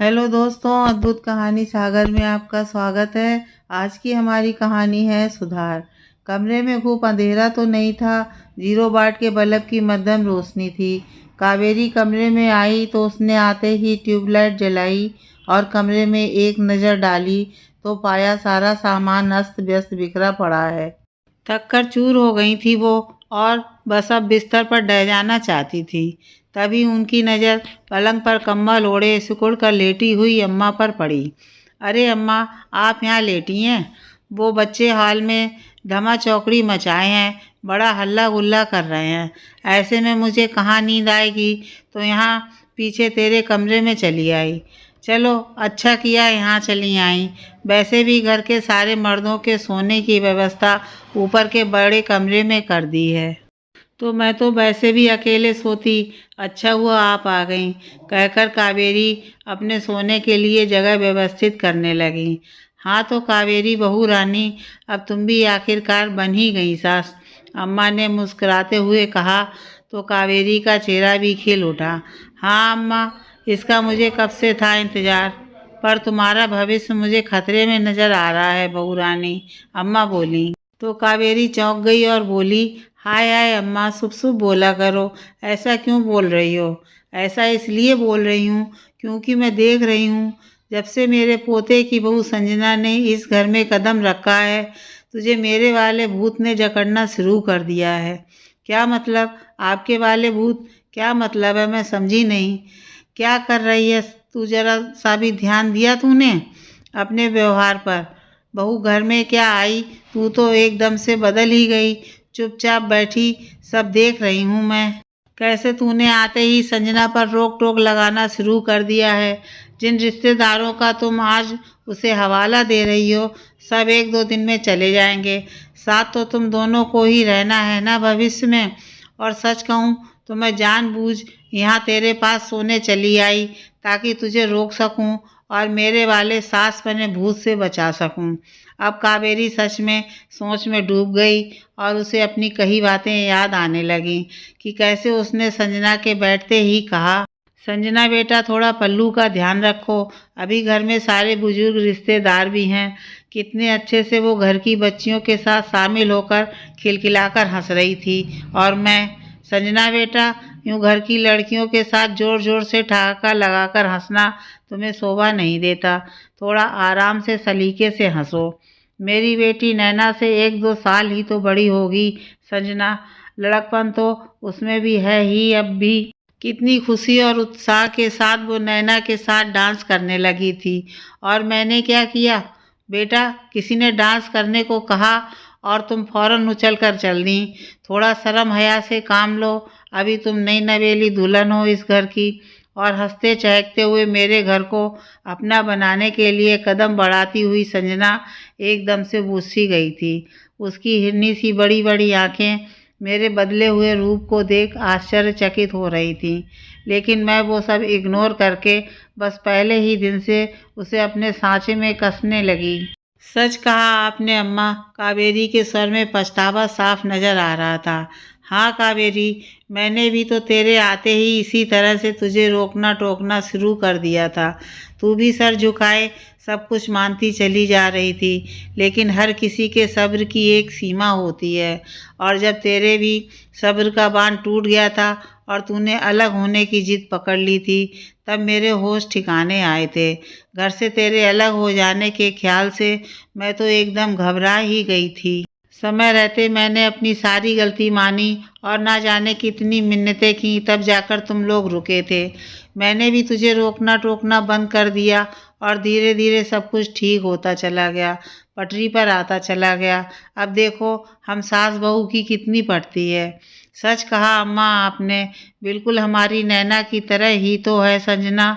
Hello दोस्तों, अद्भुत कहानी सागर में आपका स्वागत है। आज की हमारी कहानी है सुधार। कमरे में खूब अंधेरा तो नहीं था, 0 वाट के बल्ब की मध्यम रोशनी थी। कावेरी कमरे में आई तो उसने आते ही ट्यूबलाइट जलाई और कमरे में एक नज़र डाली तो पाया सारा सामान अस्त व्यस्त बिखरा पड़ा है। थक कर चूर हो गई थी वो और बस अब बिस्तर पर डह जाना चाहती थी। तभी उनकी नज़र पलंग पर कंबल ओढ़े सिकुड़ कर लेटी हुई अम्मा पर पड़ी। अरे अम्मा, आप यहाँ लेटी हैं? वो बच्चे हॉल में धमा चौकड़ी मचाए हैं, बड़ा हल्ला गुल्ला कर रहे हैं। ऐसे में मुझे कहाँ नींद आएगी, तो यहाँ पीछे तेरे कमरे में चली आई। चलो अच्छा किया यहाँ चली आई। वैसे भी घर के सारे मर्दों के सोने की व्यवस्था ऊपर के बड़े कमरे में कर दी है, तो मैं तो वैसे भी अकेले सोती। अच्छा हुआ आप आ गईं, कहकर कावेरी अपने सोने के लिए जगह व्यवस्थित करने लगी। हाँ तो कावेरी बहू रानी, अब तुम भी आखिरकार बन ही गई सास, अम्मा ने मुस्कुराते हुए कहा। तो कावेरी का चेहरा भी खिल उठा। हाँ अम्मा, इसका मुझे कब से था इंतजार, पर तुम्हारा भविष्य मुझे खतरे में नजर आ रहा है बहू रानी, अम्मा बोली। तो कावेरी चौंक गई और बोली, हाय हाय अम्मा, शुभ शुभ बोला करो, ऐसा क्यों बोल रही हो? ऐसा इसलिए बोल रही हूँ क्योंकि मैं देख रही हूँ जब से मेरे पोते की बहू संजना ने इस घर में कदम रखा है, तुझे मेरे वाले भूत ने जकड़ना शुरू कर दिया है। क्या मतलब? आपके वाले भूत? क्या मतलब है, मैं समझी नहीं। क्या कर रही है तू? जरा सा भी ध्यान दिया तूने अपने व्यवहार पर? बहू घर में क्या आई, तू तो एकदम से बदल ही गई। चुपचाप बैठी, सब देख रही हूँ मैं। कैसे तूने आते ही संजना पर रोक टोक लगाना शुरू कर दिया है। जिन रिश्तेदारों का तुम आज उसे हवाला दे रही हो, सब 1-2 दिन में चले जाएंगे। साथ तो तुम दोनों को ही रहना है ना भविष्य में। और सच कहूँ तो मैं जानबूझ यहाँ तेरे पास सोने चली आई, ताकि तुझे रोक सकूँ और मेरे वाले सास बने भूत से बचा सकूँ। अब कावेरी सच में सोच में डूब गई और उसे अपनी कही बातें याद आने लगीं कि कैसे उसने संजना के बैठते ही कहा, संजना बेटा, थोड़ा पल्लू का ध्यान रखो, अभी घर में सारे बुजुर्ग रिश्तेदार भी हैं। कितने अच्छे से वो घर की बच्चियों के साथ शामिल होकर खिलखिलाकर हंस रही थी, और मैं, संजना बेटा, यूं घर की लड़कियों के साथ जोर जोर से ठहाका लगाकर हंसना तुम्हें शोभा नहीं देता। थोड़ा आराम से सलीके से हंसो। मेरी बेटी नैना से 1-2 साल ही तो बड़ी होगी संजना, लड़कपन तो उसमें भी है ही अब भी। कितनी खुशी और उत्साह के साथ वो नैना के साथ डांस करने लगी थी। और मैंने क्या किया बेटा? किसी ने डांस करने को कहा और तुम फौरन उछल कर चल दी। थोड़ा शर्म हया से काम लो, अभी तुम नई नवेली दुल्हन हो इस घर की। और हंसते चहकते हुए मेरे घर को अपना बनाने के लिए कदम बढ़ाती हुई संजना एकदम से बुझ सी गई थी। उसकी हिरनी सी बड़ी बड़ी आंखें मेरे बदले हुए रूप को देख आश्चर्यचकित हो रही थीं, लेकिन मैं वो सब इग्नोर करके बस पहले ही दिन से उसे अपने सांचे में कसने लगी। सच कहा आपने अम्मा, कावेरी के स्वर में पछतावा साफ नजर आ रहा था। हाँ कावेरी, मैंने भी तो तेरे आते ही इसी तरह से तुझे रोकना टोकना शुरू कर दिया था। तू भी सर झुकाए सब कुछ मानती चली जा रही थी, लेकिन हर किसी के सब्र की एक सीमा होती है। और जब तेरे भी सब्र का बांध टूट गया था और तूने अलग होने की जिद पकड़ ली थी, तब मेरे होश ठिकाने आए थे। घर से तेरे अलग हो जाने के ख्याल से मैं तो एकदम घबरा ही गई थी। समय रहते मैंने अपनी सारी गलती मानी और ना जाने कितनी मिन्नतें की, तब जाकर तुम लोग रुके थे। मैंने भी तुझे रोकना टोकना बंद कर दिया और धीरे धीरे सब कुछ ठीक होता चला गया, पटरी पर आता चला गया। अब देखो हम सास बहू की कितनी पटती है। सच कहा अम्मा आपने, बिल्कुल हमारी नैना की तरह ही तो है संजना।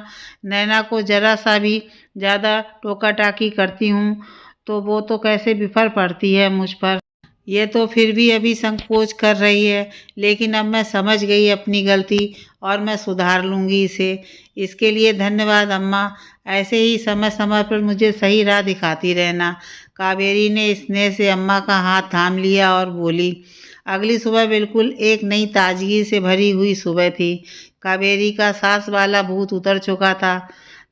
नैना को जरा सा भी ज़्यादा टोका टाकी करती हूँ तो वो तो कैसे बिफर पड़ती है मुझ पर। ये तो फिर भी अभी संकोच कर रही है, लेकिन अब मैं समझ गई अपनी गलती और मैं सुधार लूँगी इसे। इसके लिए धन्यवाद अम्मा। ऐसे ही समय समय पर मुझे सही राह दिखाती रहना। कावेरी ने स्नेह से अम्मा का हाथ थाम लिया और बोली। अगली सुबह बिल्कुल एक नई ताजगी से भरी हुई सुबह थी। कावेरी का सास वाला भूत उतर चुका था।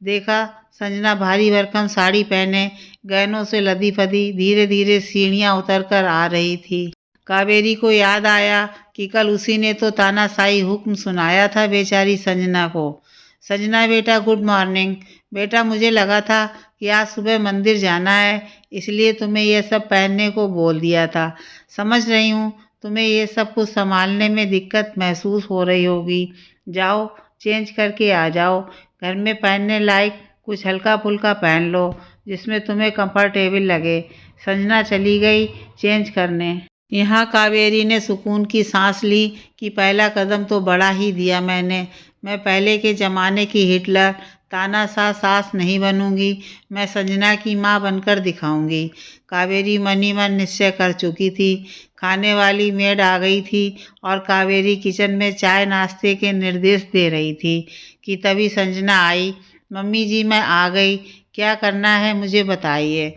देखा संजना भारी भरकम साड़ी पहने गहनों से लदी फदी धीरे धीरे सीढ़ियां उतरकर आ रही थी। कावेरी को याद आया कि कल उसी ने तो तानाशाही हुक्म सुनाया था बेचारी संजना को। संजना बेटा गुड मॉर्निंग। बेटा मुझे लगा था कि आज सुबह मंदिर जाना है, इसलिए तुम्हें यह सब पहनने को बोल दिया था। समझ रही हूँ तुम्हें ये सब कुछ संभालने में दिक्कत महसूस हो रही होगी। जाओ चेंज करके आ जाओ। घर में पहनने लायक कुछ हल्का फुल्का पहन लो जिसमें तुम्हें कंफर्टेबल लगे। संजना चली गई चेंज करने। यहाँ कावेरी ने सुकून की सांस ली कि पहला कदम तो बढ़ा ही दिया मैंने। मैं पहले के ज़माने की हिटलर तानाशाह सास नहीं बनूंगी, मैं संजना की माँ बनकर दिखाऊंगी। कावेरी मन ही मन निश्चय कर चुकी थी। खाने वाली मेड आ गई थी और कावेरी किचन में चाय नाश्ते के निर्देश दे रही थी कि तभी संजना आई। मम्मी जी मैं आ गई, क्या करना है मुझे बताइए।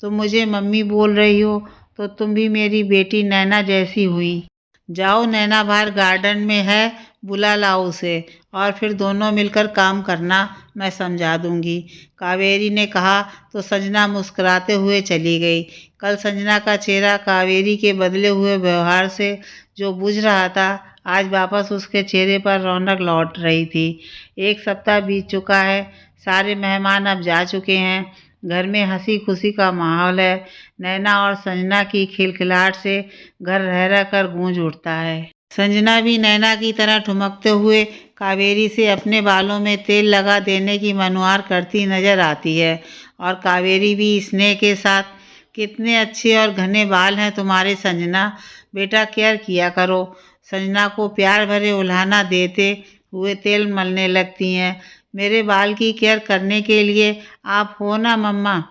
तुम मुझे मम्मी बोल रही हो तो तुम भी मेरी बेटी नैना जैसी हुई। जाओ नैना बाहर गार्डन में है, बुला लाओ उसे और फिर दोनों मिलकर काम करना, मैं समझा दूंगी। कावेरी ने कहा तो संजना मुस्कुराते हुए चली गई। कल संजना का चेहरा कावेरी के बदले हुए व्यवहार से जो बुझ रहा था, आज वापस उसके चेहरे पर रौनक लौट रही थी। एक सप्ताह बीत चुका है, सारे मेहमान अब जा चुके हैं, घर में हंसी खुशी का माहौल है। नैना और संजना की खिलखिलाहट से घर रह रह कर गूंज उठता है। संजना भी नैना की तरह ठुमकते हुए कावेरी से अपने बालों में तेल लगा देने की मनुआर करती नजर आती है और कावेरी भी स्नेह के साथ, कितने अच्छे और घने बाल हैं तुम्हारे संजना, बेटा केयर किया करो। संजना को प्यार भरे उल्हाना देते हुए तेल मलने लगती हैं। मेरे बाल की केयर करने के लिए आप हो ना मम्मा।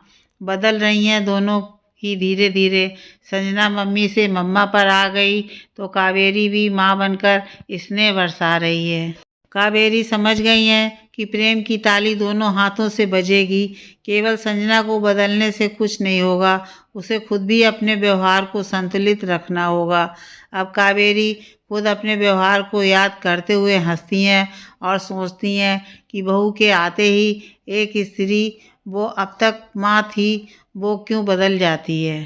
बदल रही हैं दोनों ही धीरे धीरे। संजना मम्मी से मम्मा पर आ गई तो कावेरी भी माँ बनकर स्नेह बरसा रही है। कावेरी समझ गई हैं कि प्रेम की ताली दोनों हाथों से बजेगी। केवल संजना को बदलने से कुछ नहीं होगा, उसे खुद भी अपने व्यवहार को संतुलित रखना होगा। अब कावेरी खुद अपने व्यवहार को याद करते हुए हंसती हैं और सोचती हैं कि बहू के आते ही एक स्त्री, वो अब तक माँ थी, वो क्यों बदल जाती है।